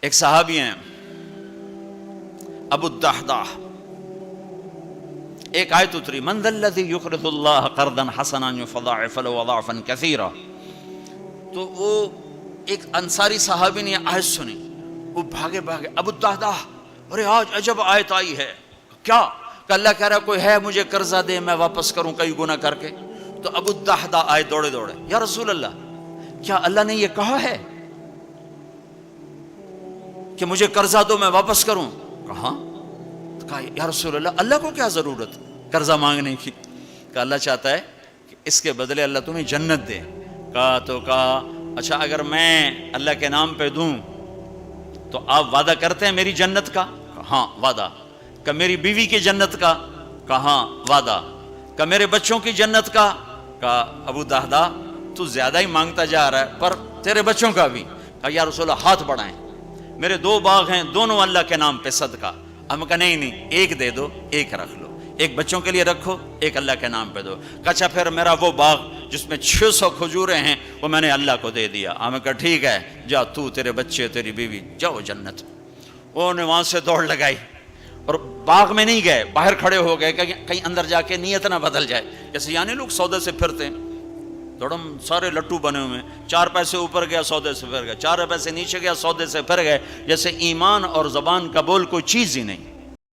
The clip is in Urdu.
ایک صحابی ہیں ابو الدحداح، ایک آیت اتری من ذا الذی یقرض اللہ قرضا حسنا یضاعف له اضعافا کثیرا، تو وہ ایک انصاری صحابی نے یہ آیت سنی، وہ بھاگے ابو الدحداح، ارے آج عجب آیت آئی ہے، کیا کہ اللہ کہہ رہا کوئی ہے مجھے قرضہ دے میں واپس کروں کئی گناہ کر کے. تو ابو الدحداح آئے دوڑے یا رسول اللہ کیا اللہ نے یہ کہا ہے کہ مجھے قرضہ دو میں واپس کروں؟ کہا یا رسول اللہ اللہ کو کیا ضرورت قرضہ مانگنے کی، کہ اللہ چاہتا ہے کہ اس کے بدلے اللہ تمہیں جنت دے. کہا اچھا اگر میں اللہ کے نام پہ دوں تو آپ وعدہ کرتے ہیں میری جنت کا؟ ہاں وعدہ. کہ میری بیوی کی جنت کا؟ کہاں وعدہ. کہ میرے بچوں کی جنت کا؟ کہا ابو الدحداح تو زیادہ ہی مانگتا جا رہا ہے، پر تیرے بچوں کا بھی. کہا یا رسول اللہ ہاتھ بڑھائیں، میرے 2 باغ ہیں دونوں اللہ کے نام پہ صدقہ. ہم کہا نہیں ایک دے دو، ایک رکھ لو، ایک بچوں کے لیے رکھو، ایک اللہ کے نام پہ دو. کہا اچھا پھر میرا وہ باغ جس میں 600 کھجوریں ہیں وہ میں نے اللہ کو دے دیا. ہم کہا ٹھیک ہے جا تو تیرے بچے تیری بیوی جاؤ جنت. انہوں نے وہاں سے دوڑ لگائی اور باغ میں نہیں گئے، باہر کھڑے ہو گئے کہ کہیں اندر جا کے نیت نہ بدل جائے. جیسے یعنی لوگ سودے سے پھرتے ہیں، دوڑم سارے لٹو بنے ہوئے ہیں، 4 پیسے اوپر گیا سودے سے پھر گئے، 4 پیسے نیچے گیا سودے سے پھر گئے، جیسے ایمان اور زبان کا بول کوئی چیز ہی نہیں.